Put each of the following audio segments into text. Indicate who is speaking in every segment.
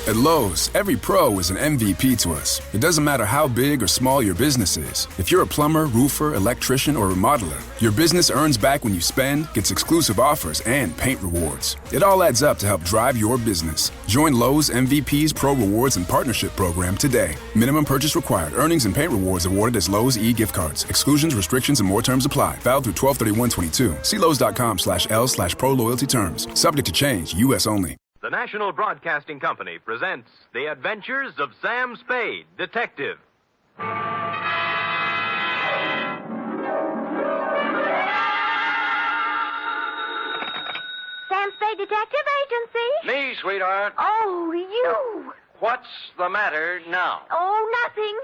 Speaker 1: At Lowe's, every pro is an MVP to us. It doesn't matter how big or small your business is. If you're a plumber, roofer, electrician, or remodeler, your business earns back when you spend, gets exclusive offers, and paint rewards. It all adds up to help drive your business. Join Lowe's MVP's Pro Rewards and Partnership Program today. Minimum purchase required. Earnings and paint rewards awarded as Lowe's e-gift cards. Exclusions, restrictions, and more terms apply. Valid through 12/31/22. See Lowes.com/L/pro loyalty terms. Subject to change. U.S. only.
Speaker 2: The National Broadcasting Company presents The Adventures of Sam Spade, Detective.
Speaker 3: Sam Spade Detective Agency?
Speaker 4: Me, sweetheart.
Speaker 3: Oh, you.
Speaker 4: What's the matter now?
Speaker 3: Oh, nothing.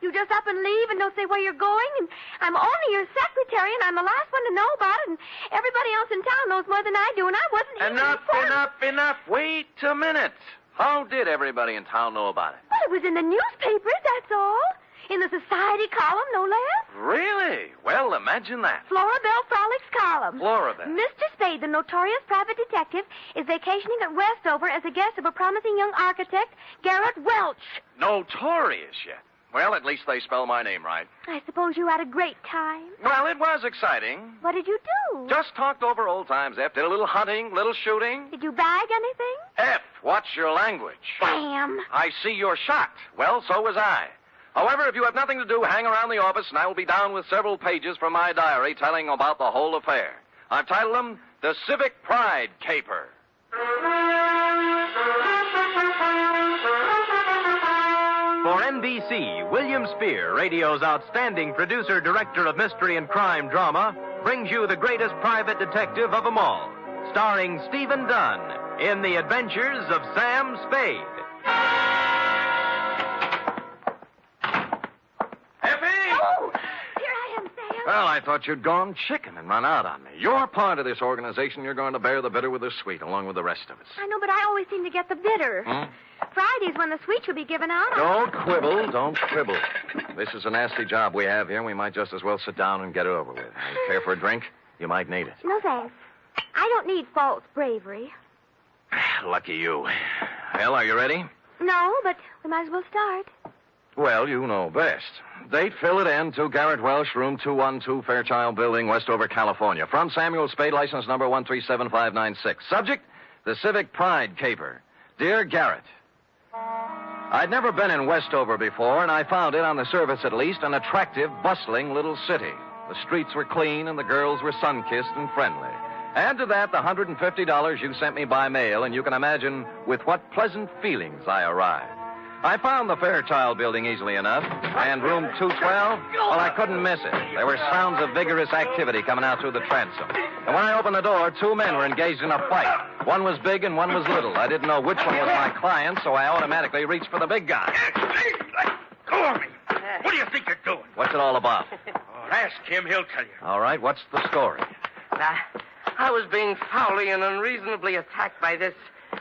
Speaker 3: You just up and leave and don't say where you're going, and I'm only your secretary, and I'm the last one to know about it, and everybody else in town knows more than I do, and I wasn't even
Speaker 4: Enough. Wait a minute. How did everybody in town know about it?
Speaker 3: Well, it was in the newspapers, that's all. In the society column, no less.
Speaker 4: Really? Well, imagine that.
Speaker 3: Florabelle Frolics column.
Speaker 4: Florabelle.
Speaker 3: Mr. Spade, the notorious private detective, is vacationing at Westover as a guest of a promising young architect, Garrett Welch.
Speaker 4: Notorious yet. Well, at least they spell my name right.
Speaker 3: I suppose you had a great time.
Speaker 4: Well, it was exciting.
Speaker 3: What did you do?
Speaker 4: Just talked over old times, F. Did a little hunting, little shooting.
Speaker 3: Did you bag anything?
Speaker 4: F, what's your language?
Speaker 3: Sam.
Speaker 4: I see you're shocked. Well, so was I. However, if you have nothing to do, hang around the office, and I will be down with several pages from my diary telling about the whole affair. I've titled them The Civic Pride Caper.
Speaker 2: For NBC, William Spier, radio's outstanding producer-director of mystery and crime drama, brings you the greatest private detective of them all, starring Stephen Dunne in The Adventures of Sam Spade.
Speaker 4: Effie!
Speaker 3: Oh, here I am, Sam.
Speaker 4: Well, I thought you'd gone chicken and run out on me. You're part of this organization. You're going to bear the bitter with the sweet, along with the rest of us.
Speaker 3: I know, but I always seem to get the bitter. Friday's when the sweets will be given out.
Speaker 4: Don't quibble. This is a nasty job we have here, and we might just as well sit down and get it over with. You care for a drink? You might need it.
Speaker 3: No, thanks. I don't need false bravery.
Speaker 4: Lucky you. Well, are you ready?
Speaker 3: No, but we might as well start.
Speaker 4: Well, you know best. Date, fill it in, to Garrett Welsh, room 212, Fairchild Building, Westover, California. From Samuel Spade, license number 137596. Subject, the Civic Pride Caper. Dear Garrett, I'd never been in Westover before, and I found it, on the surface at least, an attractive, bustling little city. The streets were clean, and the girls were sun-kissed and friendly. Add to that the $150 you sent me by mail, and you can imagine with what pleasant feelings I arrived. I found the Fairchild Building easily enough, and room 212, well, I couldn't miss it. There were sounds of vigorous activity coming out through the transom. And when I opened the door, two men were engaged in a fight. One was big and one was little. I didn't know which one was my client, so I automatically reached for the big guy.
Speaker 5: Go on me. What do you think you're doing?
Speaker 4: What's it all about?
Speaker 5: Ask him, he'll tell you.
Speaker 4: All right, what's the story?
Speaker 6: I was being foully and unreasonably attacked by this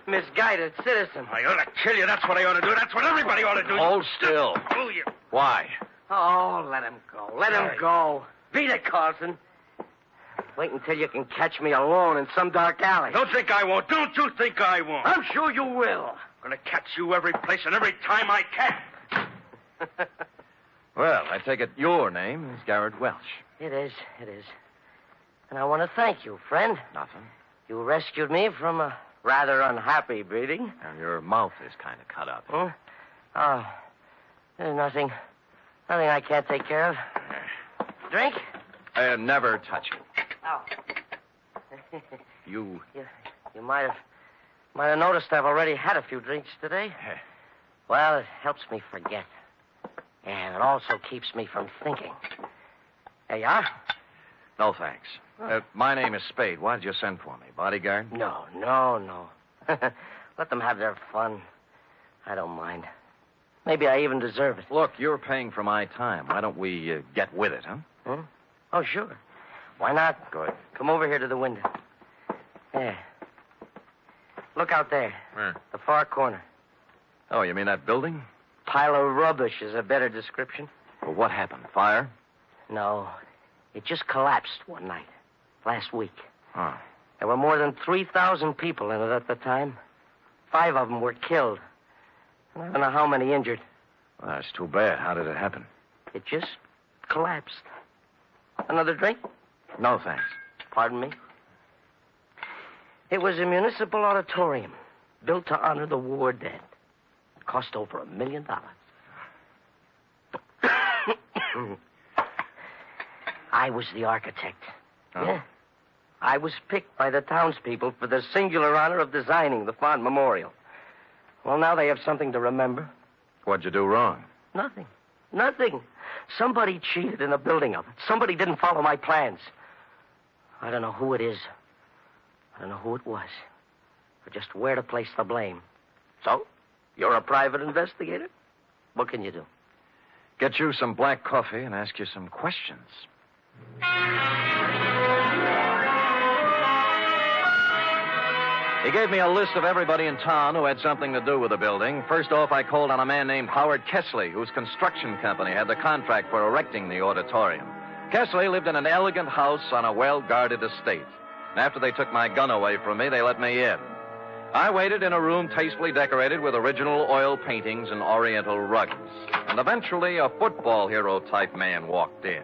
Speaker 6: misguided citizen.
Speaker 5: I ought to kill you. That's what I ought to do. That's what everybody ought to do.
Speaker 4: Hold still.
Speaker 5: Oh, you.
Speaker 4: Why?
Speaker 6: Oh, let him go. Let him go. Beat it, Carlson. Wait until you can catch me alone in some dark alley.
Speaker 5: Don't think I won't. Don't you think I won't.
Speaker 6: I'm sure you will.
Speaker 5: I'm going to catch you every place and every time I can.
Speaker 4: Well, I take it your name is Garrett Welch.
Speaker 6: It is. And I want to thank you, friend.
Speaker 4: Nothing.
Speaker 6: You rescued me from a rather unhappy breeding.
Speaker 4: And your mouth is kind of cut up.
Speaker 6: Huh? Oh, there's nothing I can't take care of. Drink?
Speaker 4: Never touch it.
Speaker 6: Oh.
Speaker 4: You...
Speaker 6: You might have noticed I've already had a few drinks today. Well, it helps me forget. And it also keeps me from thinking. There you are.
Speaker 4: No, thanks. My name is Spade. Why did you send for me? Bodyguard?
Speaker 6: No. Let them have their fun. I don't mind. Maybe I even deserve it.
Speaker 4: Look, you're paying for my time. Why don't we get with it, huh?
Speaker 6: Oh, sure. Why not?
Speaker 4: Good.
Speaker 6: Come over here to the window. There. Look out there.
Speaker 4: Where?
Speaker 6: The far corner.
Speaker 4: Oh, you mean that building?
Speaker 6: Pile of rubbish is a better description.
Speaker 4: Well, what happened? Fire?
Speaker 6: No. It just collapsed one night. Last week.
Speaker 4: Oh.
Speaker 6: There were more than 3,000 people in it at the time. 5 of them were killed. I don't know how many injured.
Speaker 4: Well, that's too bad. How did it happen?
Speaker 6: It just collapsed. Another drink?
Speaker 4: No, thanks.
Speaker 6: Pardon me? It was a municipal auditorium built to honor the war dead. It cost over $1 million. I was the architect.
Speaker 4: Oh.
Speaker 6: Yeah. I was picked by the townspeople for the singular honor of designing the fond memorial. Well, now they have something to remember.
Speaker 4: What'd you do wrong?
Speaker 6: Nothing. Nothing. Somebody cheated in the building of it. Somebody didn't follow my plans. I don't know who it is. I don't know who it was. Or just where to place the blame. So, you're a private investigator? What can you do?
Speaker 4: Get you some black coffee and ask you some questions. He gave me a list of everybody in town who had something to do with the building. First off, I called on a man named Howard Kessley, whose construction company had the contract for erecting the auditorium. Kessley lived in an elegant house on a well-guarded estate. And after they took my gun away from me, they let me in. I waited in a room tastefully decorated with original oil paintings and oriental rugs. And eventually, a football hero-type man walked in.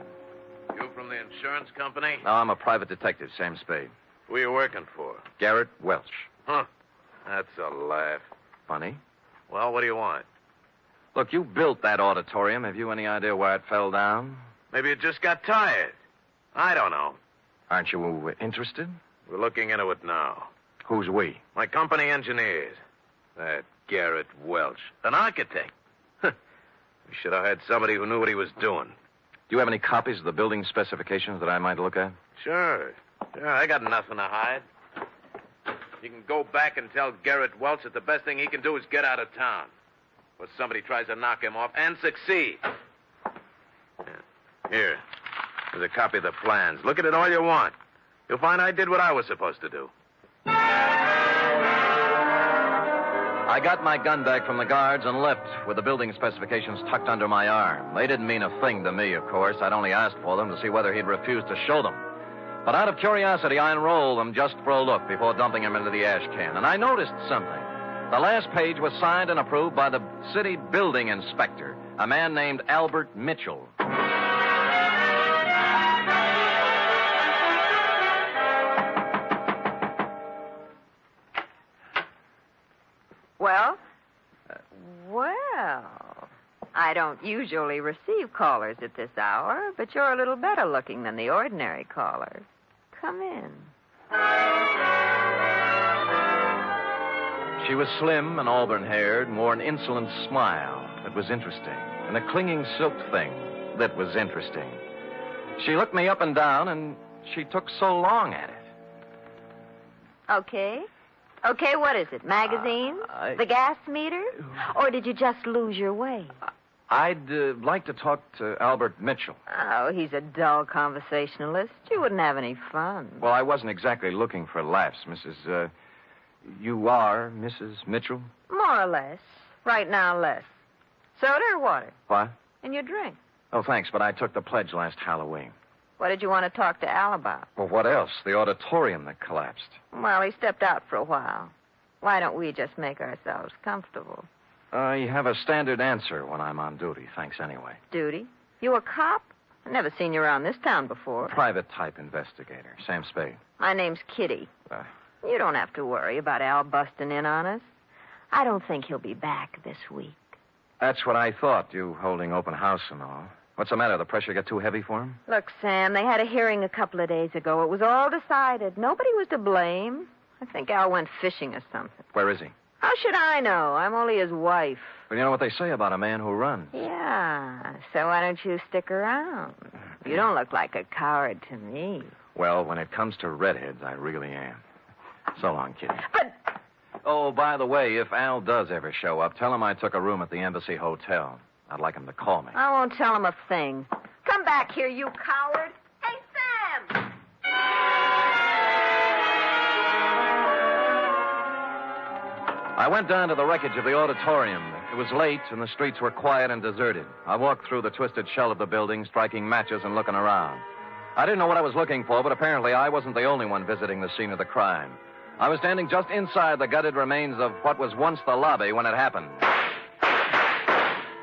Speaker 7: You from the insurance company?
Speaker 4: No, I'm a private detective, Sam Spade.
Speaker 7: Who are you working for?
Speaker 4: Garrett Welch.
Speaker 7: Huh. That's a laugh.
Speaker 4: Funny?
Speaker 7: Well, what do you want?
Speaker 4: Look, you built that auditorium. Have you any idea why it fell down?
Speaker 7: Maybe you just got tired. I don't know.
Speaker 4: Aren't you interested?
Speaker 7: We're looking into it now.
Speaker 4: Who's we?
Speaker 7: My company engineers. That Garrett Welch. An architect. We should have had somebody who knew what he was doing.
Speaker 4: Do you have any copies of the building specifications that I might look at?
Speaker 7: Sure, I got nothing to hide. You can go back and tell Garrett Welch that the best thing he can do is get out of town. Or somebody tries to knock him off and succeed. Here. There's a copy of the plans. Look at it all you want. You'll find I did what I was supposed to do.
Speaker 4: I got my gun back from the guards and left with the building specifications tucked under my arm. They didn't mean a thing to me, of course. I'd only asked for them to see whether he'd refuse to show them. But out of curiosity, I unrolled them just for a look before dumping them into the ash can. And I noticed something. The last page was signed and approved by the city building inspector, a man named Albert Mitchell.
Speaker 8: Well? Well, I don't usually receive callers at this hour, but you're a little better looking than the ordinary caller. Come in.
Speaker 4: She was slim and auburn-haired and wore an insolent smile that was interesting, and a clinging silk thing that was interesting. She looked me up and down, and she took so long at it.
Speaker 8: Okay, what is it? Magazines? The gas meter? Or did you just lose your way?
Speaker 4: I'd like to talk to Albert Mitchell.
Speaker 8: Oh, he's a dull conversationalist. You wouldn't have any fun.
Speaker 4: Well, I wasn't exactly looking for laughs, Mrs. You are Mrs. Mitchell?
Speaker 8: More or less. Right now, less. Soda or water?
Speaker 4: What?
Speaker 8: And your drink.
Speaker 4: Oh, thanks, but I took the pledge last Halloween.
Speaker 8: What did you want to talk to Al about?
Speaker 4: Well, what else? The auditorium that collapsed.
Speaker 8: Well, he stepped out for a while. Why don't we just make ourselves comfortable?
Speaker 4: You have a standard answer when I'm on duty. Thanks anyway.
Speaker 8: Duty? You a cop? I've never seen you around this town before.
Speaker 4: Private-type investigator. Sam Spade.
Speaker 8: My name's Kitty. You don't have to worry about Al busting in on us. I don't think he'll be back this week.
Speaker 4: That's what I thought, you holding open house and all. What's the matter? The pressure get too heavy for him?
Speaker 8: Look, Sam, they had a hearing a couple of days ago. It was all decided. Nobody was to blame. I think Al went fishing or something.
Speaker 4: Where is he?
Speaker 8: How should I know? I'm only his wife.
Speaker 4: Well, you know what they say about a man who runs.
Speaker 8: Yeah, so why don't you stick around? You don't look like a coward to me.
Speaker 4: Well, when it comes to redheads, I really am. So long, Kitty.
Speaker 8: But...
Speaker 4: Oh, by the way, if Al does ever show up, tell him I took a room at the Embassy Hotel. I'd like him to call me.
Speaker 8: I won't tell him a thing. Come back here, you coward. Hey, Sam!
Speaker 4: I went down to the wreckage of the auditorium. It was late, and the streets were quiet and deserted. I walked through the twisted shell of the building, striking matches and looking around. I didn't know what I was looking for, but apparently I wasn't the only one visiting the scene of the crime. I was standing just inside the gutted remains of what was once the lobby when it happened.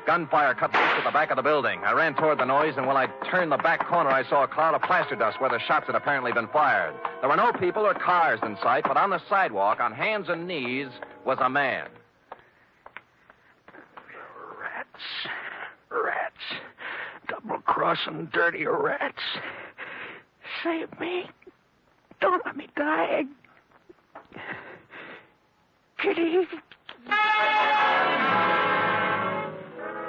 Speaker 4: Gunfire cut loose at the back of the building. I ran toward the noise, and when I turned the back corner, I saw a cloud of plaster dust where the shots had apparently been fired. There were no people or cars in sight, but on the sidewalk, on hands and knees, was a man.
Speaker 9: Rats. Double-crossing dirty rats. Save me. Don't let me die. Kitty.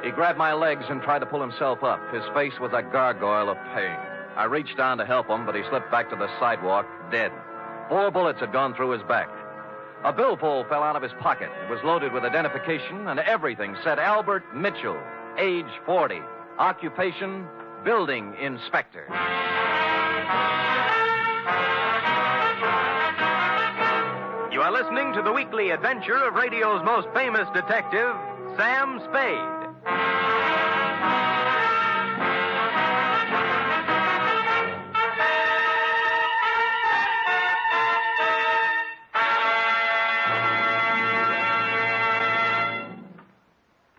Speaker 4: He grabbed my legs and tried to pull himself up. His face was a gargoyle of pain. I reached down to help him, but he slipped back to the sidewalk, dead. 4 bullets had gone through his back. A billfold fell out of his pocket. It was loaded with identification, and everything said Albert Mitchell, age 40, occupation, building inspector.
Speaker 2: You are listening to the weekly adventure of radio's most famous detective, Sam Spade.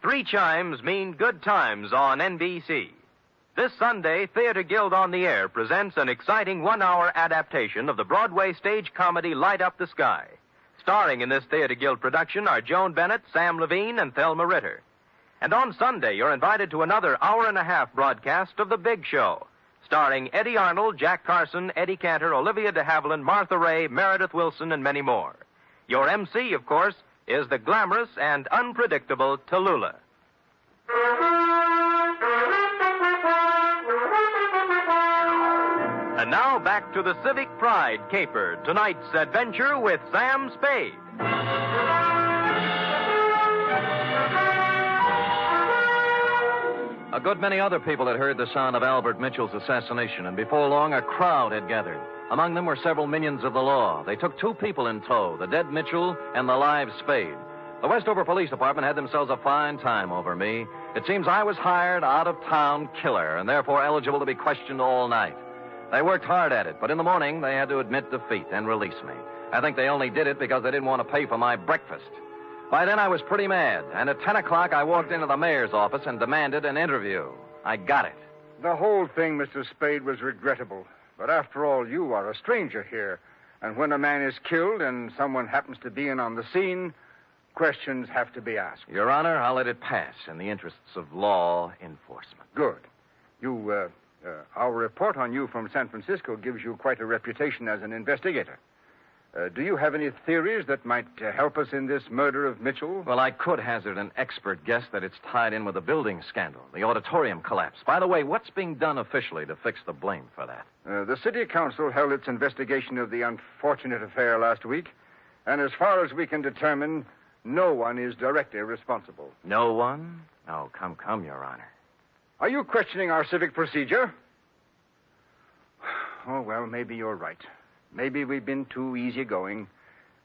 Speaker 2: 3 chimes mean good times on NBC. This Sunday, Theater Guild on the Air presents an exciting 1-hour adaptation of the Broadway stage comedy Light Up the Sky. Starring in this Theater Guild production are Joan Bennett, Sam Levine, and Thelma Ritter. And on Sunday, you're invited to another hour-and-a-half broadcast of The Big Show, starring Eddie Arnold, Jack Carson, Eddie Cantor, Olivia de Havilland, Martha Ray, Meredith Wilson, and many more. Your MC, of course, is the glamorous and unpredictable Tallulah. And now back to the Civic Pride caper, tonight's adventure with Sam Spade.
Speaker 4: A good many other people had heard the sound of Albert Mitchell's assassination, and before long a crowd had gathered. Among them were several minions of the law. They took 2 people in tow, the dead Mitchell and the live Spade. The Westover Police Department had themselves a fine time over me. It seems I was hired out-of-town killer and therefore eligible to be questioned all night. They worked hard at it, but in the morning they had to admit defeat and release me. I think they only did it because they didn't want to pay for my breakfast. By then I was pretty mad, and at 10 o'clock I walked into the mayor's office and demanded an interview. I got it.
Speaker 10: The whole thing, Mr. Spade, was regrettable. But after all, you are a stranger here. And when a man is killed and someone happens to be in on the scene, questions have to be asked.
Speaker 4: Your Honor, I'll let it pass in the interests of law enforcement.
Speaker 10: Good. Our report on you from San Francisco gives you quite a reputation as an investigator. Do you have any theories that might help us in this murder of Mitchell?
Speaker 4: Well, I could hazard an expert guess that it's tied in with the building scandal, the auditorium collapse. By the way, what's being done officially to fix the blame for that?
Speaker 10: The city council held its investigation of the unfortunate affair last week, and as far as we can determine, no one is directly responsible.
Speaker 4: No one? Oh, come, Your Honor.
Speaker 10: Are you questioning our civic procedure? Oh, well, maybe you're right. Maybe we've been too easygoing.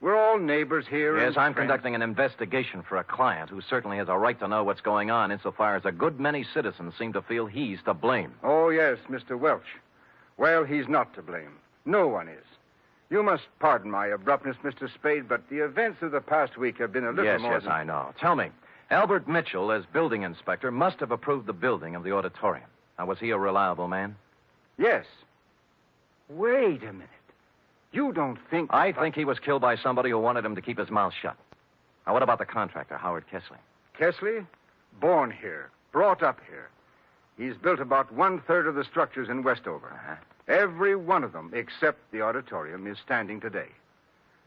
Speaker 10: We're all neighbors here.
Speaker 4: Yes, I'm conducting an investigation for a client who certainly has a right to know what's going on insofar as a good many citizens seem to feel he's to blame.
Speaker 10: Oh, yes, Mr. Welch. Well, he's not to blame. No one is. You must pardon my abruptness, Mr. Spade, but the events of the past week have been a little more...
Speaker 4: Yes, I know. Tell me, Albert Mitchell, as building inspector, must have approved the building of the auditorium. Now, was he a reliable man?
Speaker 10: Yes. Wait a minute. You don't think...
Speaker 4: I think he was killed by somebody who wanted him to keep his mouth shut. Now, what about the contractor, Howard Kessley?
Speaker 10: Kessley? Born here. Brought up here. He's built about 1/3 of the structures in Westover.
Speaker 4: Uh-huh.
Speaker 10: Every one of them, except the auditorium, is standing today.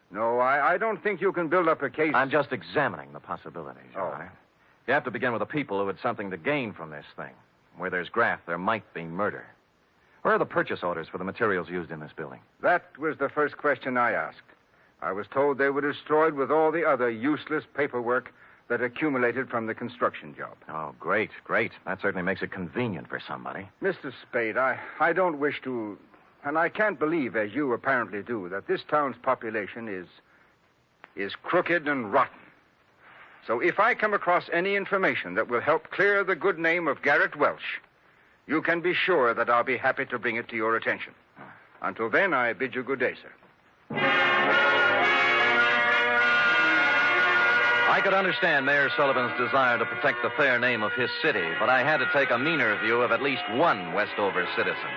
Speaker 10: No, I don't think you can build up a case...
Speaker 4: I'm just examining the possibilities, Your Honor. You have to begin with the people who had something to gain from this thing. Where there's graft, there might be murder. Where are the purchase orders for the materials used in this building?
Speaker 10: That was the first question I asked. I was told they were destroyed with all the other useless paperwork that accumulated from the construction job.
Speaker 4: Oh, great. That certainly makes it convenient for somebody.
Speaker 10: Mr. Spade, I don't wish to, and I can't believe, as you apparently do, that this town's population is crooked and rotten. So if I come across any information that will help clear the good name of Garrett Welch, you can be sure that I'll be happy to bring it to your attention. Until then, I bid you good day, sir.
Speaker 4: I could understand Mayor Sullivan's desire to protect the fair name of his city, but I had to take a meaner view of at least one Westover citizen.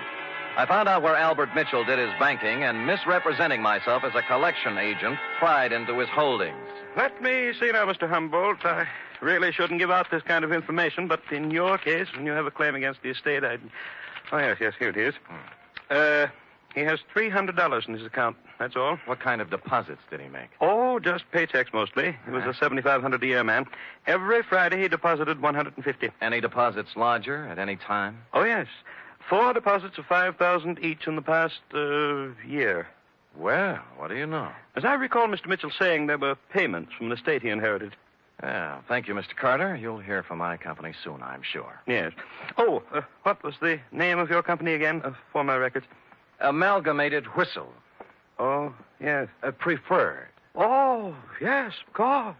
Speaker 4: I found out where Albert Mitchell did his banking, and misrepresenting myself as a collection agent, pried into his holdings.
Speaker 5: Let me see now, Mr. Humboldt. I really shouldn't give out this kind of information, but in your case, when you have a claim against the estate, I'd... Oh, yes, here it is. He has $300 in his account, that's all.
Speaker 4: What kind of deposits did he make?
Speaker 5: Oh, just paychecks mostly. He was a $7,500 a year man. Every Friday he deposited $150.
Speaker 4: Any deposits larger at any time?
Speaker 5: Oh, yes. 4 deposits of $5,000 each in the past year.
Speaker 4: Well, what do you know?
Speaker 5: As I recall Mr. Mitchell saying there were payments from the estate he inherited.
Speaker 4: Yeah, thank you, Mr. Carter. You'll hear from my company soon, I'm sure.
Speaker 5: Yes. Oh, what was the name of your company again, for my records?
Speaker 4: Amalgamated Whistle.
Speaker 5: Oh, yes.
Speaker 4: Preferred.
Speaker 5: Oh, yes, of course.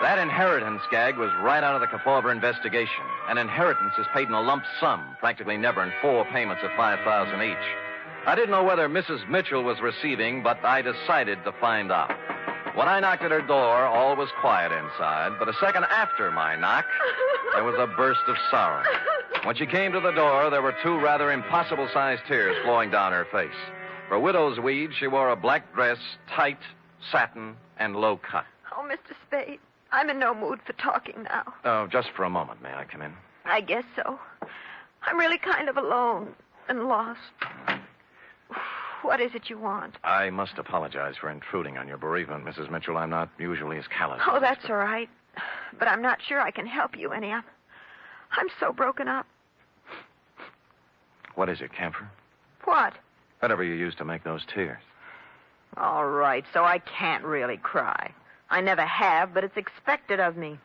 Speaker 4: That inheritance gag was right out of the Kefauver investigation. An inheritance is paid in a lump sum, practically never in 4 payments of $5,000 each. I didn't know whether Mrs. Mitchell was receiving, but I decided to find out. When I knocked at her door, all was quiet inside, but a second after my knock, there was a burst of sorrow. When she came to the door, there were 2 rather impossible-sized tears flowing down her face. For widow's weed, she wore a black dress, tight, satin, and low cut.
Speaker 8: Oh, Mr. Spade, I'm in no mood for talking now.
Speaker 4: Oh, just for a moment. May I come in?
Speaker 8: I guess so. I'm really kind of alone and lost. What is it you want?
Speaker 4: I must apologize for intruding on your bereavement, Mrs. Mitchell. I'm not usually as callous.
Speaker 8: Oh, that's all right. But I'm not sure I can help you any. I'm so broken up.
Speaker 4: What is it, camphor?
Speaker 8: What?
Speaker 4: Whatever you used to make those tears.
Speaker 8: All right, so I can't really cry. I never have, but it's expected of me.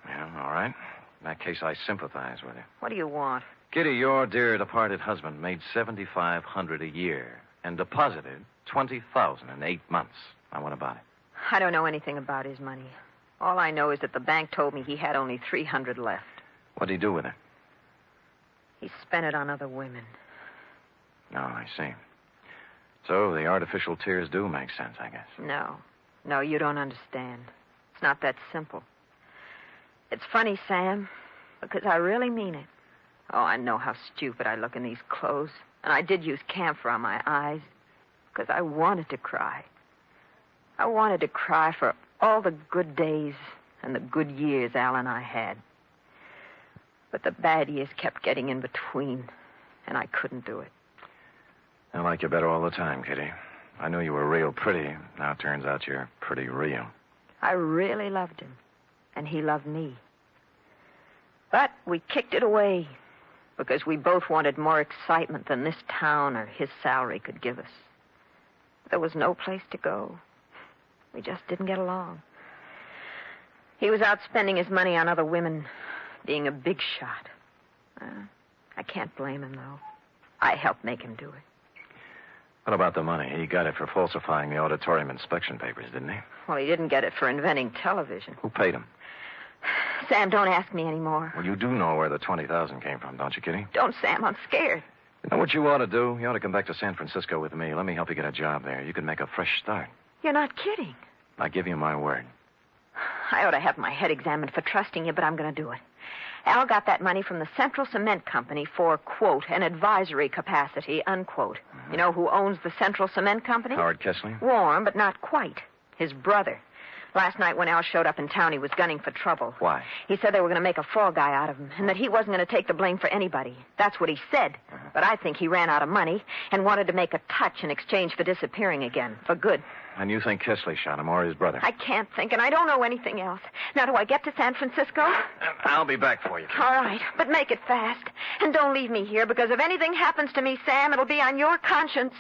Speaker 4: Yeah, all right. In that case, I sympathize with you.
Speaker 8: What do you want?
Speaker 4: Kitty, your dear departed husband made $7,500 a year and deposited $20,000 in 8 months. Now, what about it?
Speaker 8: I don't know anything about his money. All I know is that the bank told me he had only $300 left.
Speaker 4: What'd he do with it?
Speaker 8: He spent it on other women.
Speaker 4: Oh, I see. So the artificial tears do make sense, I guess.
Speaker 8: No, you don't understand. It's not that simple. It's funny, Sam, because I really mean it. Oh, I know how stupid I look in these clothes. And I did use camphor on my eyes because I wanted to cry. I wanted to cry for all the good days and the good years Al and I had. But the bad years kept getting in between, and I couldn't do it.
Speaker 4: I like you better all the time, Kitty. I knew you were real pretty. Now it turns out you're pretty real.
Speaker 8: I really loved him, and he loved me. But we kicked it away because we both wanted more excitement than this town or his salary could give us. There was no place to go. We just didn't get along. He was out spending his money on other women, being a big shot. I can't blame him, though. I helped make him do it.
Speaker 4: What about the money? He got it for falsifying the auditorium inspection papers, didn't he?
Speaker 8: Well, he didn't get it for inventing television.
Speaker 4: Who paid him?
Speaker 8: Sam, don't ask me anymore.
Speaker 4: Well, you do know where the $20,000 came from, don't you, Kitty?
Speaker 8: Don't, Sam. I'm scared.
Speaker 4: You know what you ought to do? You ought to come back to San Francisco with me. Let me help you get a job there. You can make a fresh start.
Speaker 8: You're not kidding.
Speaker 4: I give you my word.
Speaker 8: I ought to have my head examined for trusting you, but I'm going to do it. Al got that money from the Central Cement Company for, quote, an advisory capacity, unquote. You know who owns the Central Cement Company?
Speaker 4: Howard Kessley?
Speaker 8: Warm, but not quite. His brother. Last night when Al showed up in town, he was gunning for trouble.
Speaker 4: Why?
Speaker 8: He said they were going to make a fall guy out of him, and that he wasn't going to take the blame for anybody. That's what he said. But I think he ran out of money and wanted to make a touch in exchange for disappearing again, for good.
Speaker 4: And you think Kessley shot him or his brother?
Speaker 8: I can't think, and I don't know anything else. Now, do I get to San Francisco?
Speaker 4: I'll be back for you.
Speaker 8: All right, but make it fast. And don't leave me here, because if anything happens to me, Sam, it'll be on your conscience.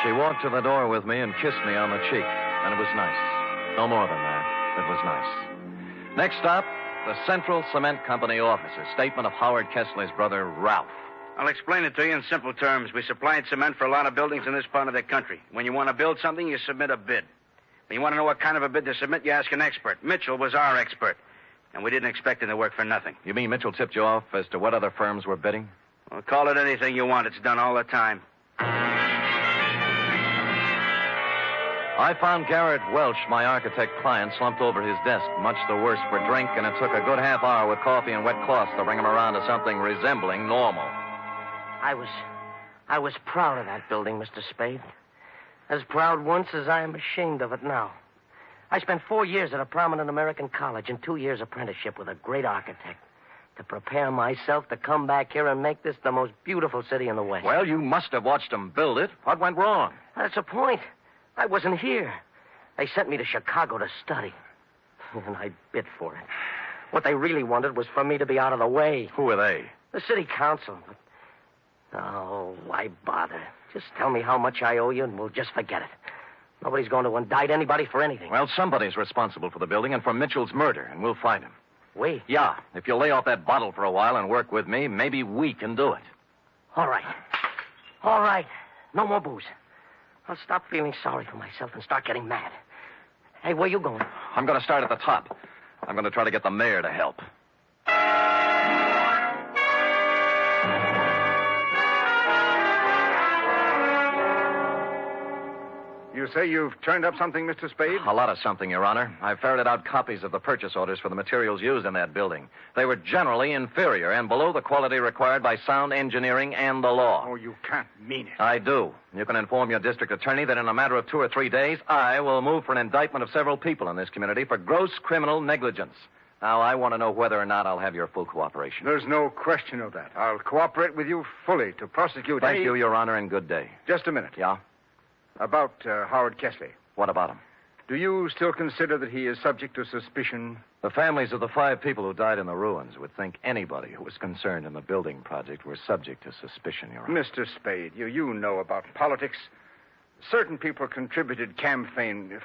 Speaker 4: She walked to the door with me and kissed me on the cheek, and it was nice. No more than that. It was nice. Next stop, the Central Cement Company offices. Statement of Howard Kessley's brother, Ralph.
Speaker 11: I'll explain it to you in simple terms. We supplied cement for a lot of buildings in this part of the country. When you want to build something, you submit a bid. When you want to know what kind of a bid to submit, you ask an expert. Mitchell was our expert, and we didn't expect him to work for nothing.
Speaker 4: You mean Mitchell tipped you off as to what other firms were bidding?
Speaker 11: Well, call it anything you want. It's done all the time.
Speaker 4: I found Garrett Welch, my architect client, slumped over his desk, much the worse for drink, and it took a good half hour with coffee and wet cloths to bring him around to something resembling normal.
Speaker 6: I was proud of that building, Mr. Spade. As proud once as I am ashamed of it now. I spent 4 years at a prominent American college and 2 years apprenticeship with a great architect to prepare myself to come back here and make this the most beautiful city in the West.
Speaker 4: Well, you must have watched him build it. What went wrong?
Speaker 6: That's the point. I wasn't here. They sent me to Chicago to study. And I bid for it. What they really wanted was for me to be out of the way.
Speaker 4: Who are they?
Speaker 6: The city council. But, oh, why bother? Just tell me how much I owe you and we'll just forget it. Nobody's going to indict anybody for anything.
Speaker 4: Well, somebody's responsible for the building and for Mitchell's murder, and we'll find him.
Speaker 6: We?
Speaker 4: Yeah. If you lay off that bottle for a while and work with me, maybe we can do it.
Speaker 6: All right. All right. No more booze. I'll stop feeling sorry for myself and start getting mad. Hey, where you going?
Speaker 4: I'm going to start at the top. I'm going to try to get the mayor to help.
Speaker 10: You say you've turned up something, Mr. Spade?
Speaker 4: A lot of something, Your Honor. I ferreted out copies of the purchase orders for the materials used in that building. They were generally inferior and below the quality required by sound engineering and the law.
Speaker 10: Oh, you can't mean it.
Speaker 4: I do. You can inform your district attorney that in a matter of 2 or 3 days, I will move for an indictment of several people in this community for gross criminal negligence. Now, I want to know whether or not I'll have your full cooperation.
Speaker 10: There's no question of that. I'll cooperate with you fully to prosecute
Speaker 4: Thank you, Your Honor, and good day.
Speaker 10: Just a minute.
Speaker 4: Yeah?
Speaker 10: About Howard Kesley.
Speaker 4: What about him?
Speaker 10: Do you still consider that he is subject to suspicion?
Speaker 4: The families of the 5 people who died in the ruins would think anybody who was concerned in the building project were subject to suspicion, Your Honor.
Speaker 10: Mr. Spade, you know about politics. Certain people contributed campaign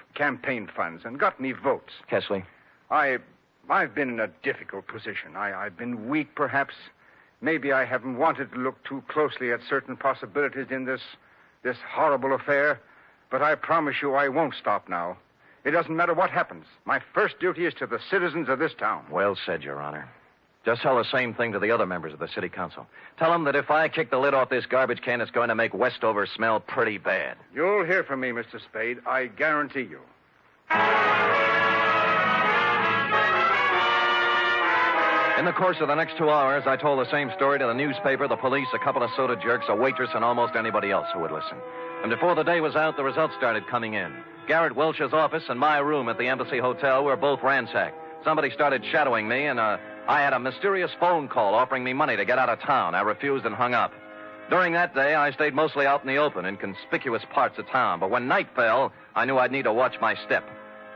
Speaker 10: funds and got me votes.
Speaker 4: Kesley?
Speaker 10: I've been in a difficult position. I've been weak, perhaps. Maybe I haven't wanted to look too closely at certain possibilities in this horrible affair, but I promise you I won't stop now. It doesn't matter what happens. My first duty is to the citizens of this town.
Speaker 4: Well said, Your Honor. Just tell the same thing to the other members of the city council. Tell them that if I kick the lid off this garbage can, it's going to make Westover smell pretty bad.
Speaker 10: You'll hear from me, Mr. Spade. I guarantee you.
Speaker 4: In the course of the next 2 hours, I told the same story to the newspaper, the police, a couple of soda jerks, a waitress, and almost anybody else who would listen. And before the day was out, the results started coming in. Garrett Welch's office and my room at the Embassy Hotel were both ransacked. Somebody started shadowing me, and I had a mysterious phone call offering me money to get out of town. I refused and hung up. During that day, I stayed mostly out in the open, in conspicuous parts of town. But when night fell, I knew I'd need to watch my step.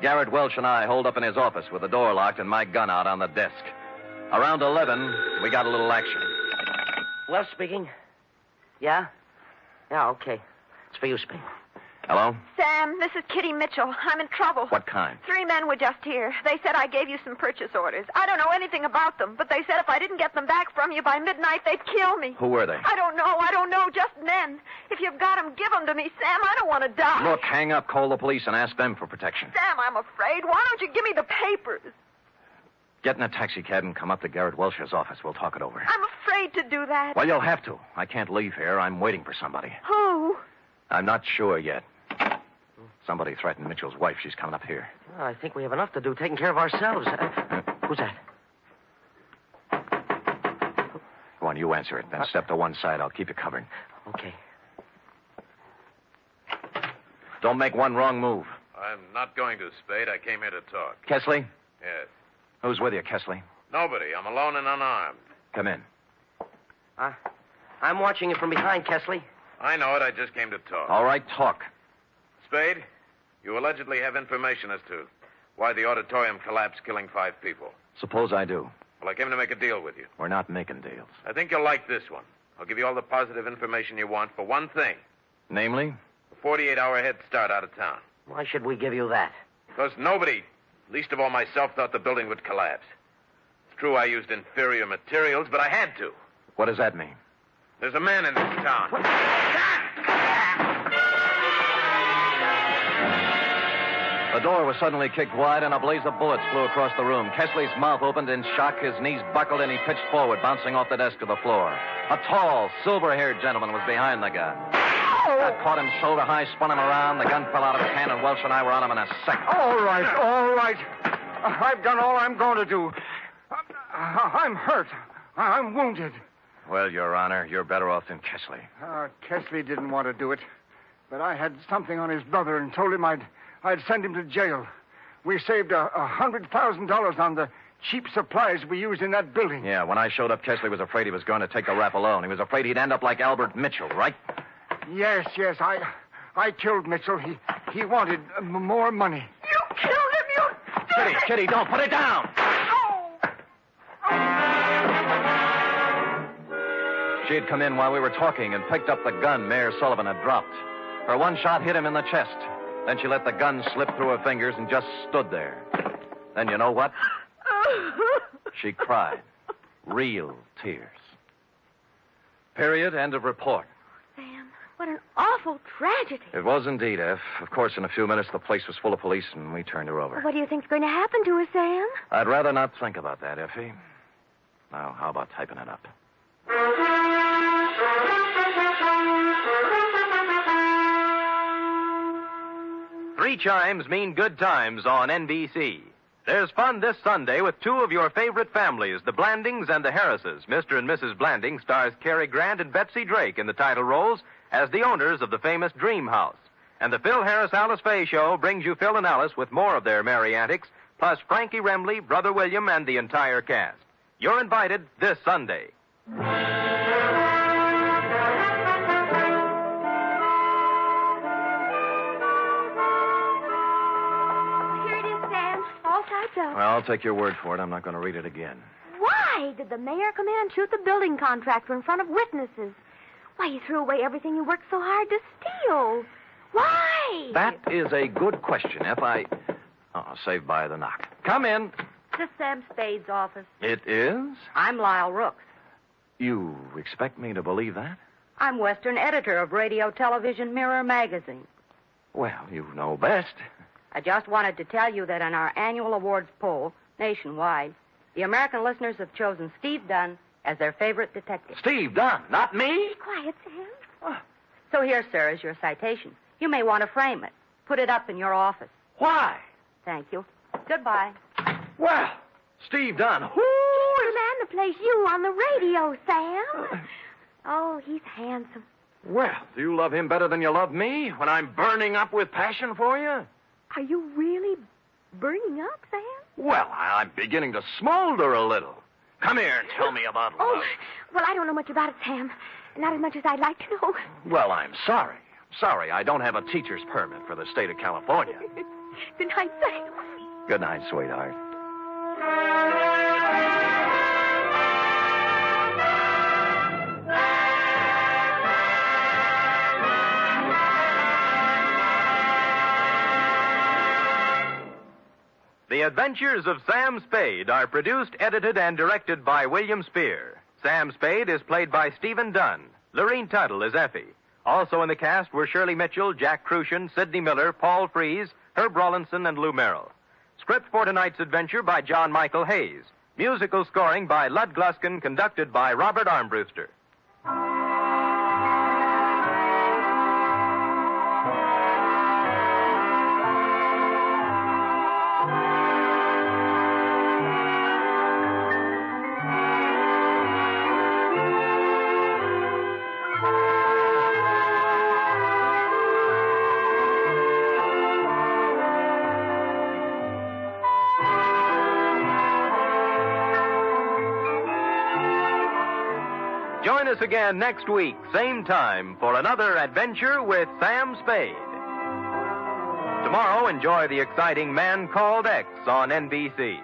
Speaker 4: Garrett Welch and I holed up in his office with the door locked and my gun out on the desk. Around 11, we got a little action.
Speaker 6: Well, speaking. Yeah? Yeah, okay. It's for you, Spade.
Speaker 4: Hello?
Speaker 3: Sam, this is Kitty Mitchell. I'm in trouble.
Speaker 4: What kind?
Speaker 3: 3 men were just here. They said I gave you some purchase orders. I don't know anything about them, but they said if I didn't get them back from you by midnight, they'd kill me.
Speaker 4: Who were they?
Speaker 3: I don't know. Just men. If you've got them, give them to me, Sam. I don't want to die.
Speaker 4: Look, hang up, call the police, and ask them for protection.
Speaker 3: Sam, I'm afraid. Why don't you give me the papers?
Speaker 4: Get in a taxi cab and come up to Garrett Welch's office. We'll talk it over.
Speaker 3: I'm afraid to do that.
Speaker 4: Well, you'll have to. I can't leave here. I'm waiting for somebody.
Speaker 3: Who?
Speaker 4: I'm not sure yet. Somebody threatened Mitchell's wife. She's coming up here.
Speaker 6: Well, I think we have enough to do taking care of ourselves. Who's that?
Speaker 4: Go on, you answer it. Then step to one side. I'll keep you covered.
Speaker 6: Okay.
Speaker 4: Don't make one wrong move.
Speaker 7: I'm not going to, Spade. I came here to talk.
Speaker 4: Kesley?
Speaker 7: Yes.
Speaker 4: Who's with you, Kesley?
Speaker 7: Nobody. I'm alone and unarmed.
Speaker 4: Come in.
Speaker 6: I'm watching you from behind, Kesley.
Speaker 7: I know it. I just came to talk.
Speaker 4: All right, talk.
Speaker 7: Spade, you allegedly have information as to why the auditorium collapsed, killing 5 people.
Speaker 4: Suppose I do.
Speaker 7: Well, I came to make a deal with you.
Speaker 4: We're not making deals.
Speaker 7: I think you'll like this one. I'll give you all the positive information you want for one thing.
Speaker 4: Namely?
Speaker 7: A 48-hour head start out of town.
Speaker 6: Why should we give you that?
Speaker 7: Because nobody, least of all myself, thought the building would collapse. It's true I used inferior materials, but I had to.
Speaker 4: What does that mean?
Speaker 7: There's a man in this town.
Speaker 4: The door was suddenly kicked wide, and a blaze of bullets flew across the room. Kesley's mouth opened in shock, his knees buckled, and he pitched forward, bouncing off the desk to the floor. A tall, silver-haired gentleman was behind the gun.
Speaker 10: Oh!
Speaker 4: I caught him shoulder high, spun him around. The gun fell out of his hand, and Welch and I were on him in a second.
Speaker 10: All right. I've done all I'm going to do. I'm hurt. I'm wounded.
Speaker 4: Well, Your Honor, you're better off than Kesley.
Speaker 10: Kesley didn't want to do it, but I had something on his brother and told him I'd send him to jail. We saved $100,000 on the cheap supplies we used in that building.
Speaker 4: Yeah, when I showed up, Kesley was afraid he was going to take the rap alone. He was afraid he'd end up like Albert Mitchell, right?
Speaker 10: Yes. I killed Mitchell. He wanted more money.
Speaker 9: You killed him, you...
Speaker 4: Kitty, don't put it down! She had come in while we were talking and picked up the gun Mayor Sullivan had dropped. Her one shot hit him in the chest. Then she let the gun slip through her fingers and just stood there. Then you know what? She cried. Real tears. Period. End of report.
Speaker 3: Sam, what an awful tragedy.
Speaker 4: It was indeed, Eff. Of course, in a few minutes, the place was full of police, and we turned her over.
Speaker 3: Well, what do you think's going to happen to her, Sam?
Speaker 4: I'd rather not think about that, Effie. Now, how about typing it up?
Speaker 2: Three chimes mean good times on NBC. There's fun this Sunday with two of your favorite families, the Blandings and the Harrises. Mr. and Mrs. Blanding stars Cary Grant and Betsy Drake in the title roles as the owners of the famous Dream House. And the Phil Harris-Alice Faye Show brings you Phil and Alice with more of their merry antics, plus Frankie Remley, Brother William, and the entire cast. You're invited this Sunday.
Speaker 3: Well,
Speaker 4: I'll take your word for it. I'm not going to read it again.
Speaker 3: Why did the mayor come in and shoot the building contractor in front of witnesses? Why, he threw away everything you worked so hard to steal. Why?
Speaker 4: That is a good question, saved by the knock. Come in.
Speaker 12: To Sam Spade's office.
Speaker 4: It is?
Speaker 12: I'm Lyle Rooks.
Speaker 4: You expect me to believe that?
Speaker 12: I'm Western editor of Radio Television Mirror magazine.
Speaker 4: Well, you know best.
Speaker 12: I just wanted to tell you that in our annual awards poll, nationwide, the American listeners have chosen Steve Dunne as their favorite detective.
Speaker 4: Steve Dunne, not me?
Speaker 3: Be quiet, Sam.
Speaker 12: Oh. So here, sir, is your citation. You may want to frame it. Put it up in your office.
Speaker 4: Why?
Speaker 12: Thank you. Goodbye.
Speaker 4: Well, Steve Dunne, who
Speaker 3: He's the man that plays you on the radio, Sam. Oh, he's handsome.
Speaker 4: Well, do you love him better than you love me when I'm burning up with passion for you?
Speaker 3: Are you really burning up, Sam?
Speaker 4: Well, I'm beginning to smolder a little. Come here and tell me about love.
Speaker 3: Oh, well, I don't know much about it, Sam. Not as much as I'd like to know.
Speaker 4: Well, I'm sorry. Sorry, I don't have a teacher's permit for the state of California.
Speaker 3: Good night, Sam.
Speaker 4: Good night, sweetheart.
Speaker 2: The Adventures of Sam Spade are produced, edited, and directed by William Spier. Sam Spade is played by Stephen Dunne. Lurene Tuttle is Effie. Also in the cast were Shirley Mitchell, Jack Crucian, Sidney Miller, Paul Frees, Herb Rawlinson, and Lou Merrill. Script for tonight's adventure by John Michael Hayes. Musical scoring by Lud Gluskin, conducted by Robert Armbruster. Join us again next week, same time, for another adventure with Sam Spade. Tomorrow, enjoy the exciting Man Called X on NBC.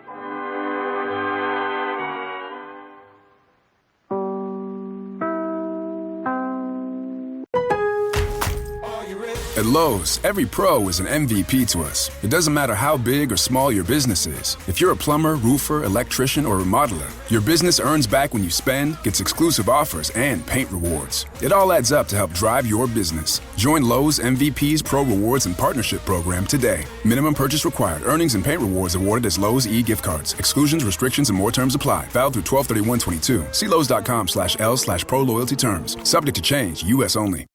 Speaker 1: At Lowe's, every pro is an MVP to us. It doesn't matter how big or small your business is. If you're a plumber, roofer, electrician, or remodeler, your business earns back when you spend, gets exclusive offers, and paint rewards. It all adds up to help drive your business. Join Lowe's MVP's Pro Rewards and Partnership Program today. Minimum purchase required. Earnings and paint rewards awarded as Lowe's e-gift cards. Exclusions, restrictions, and more terms apply. Valid through 12/31/22. See Lowe's.com/L/Pro Loyalty Terms. Subject to change. U.S. only.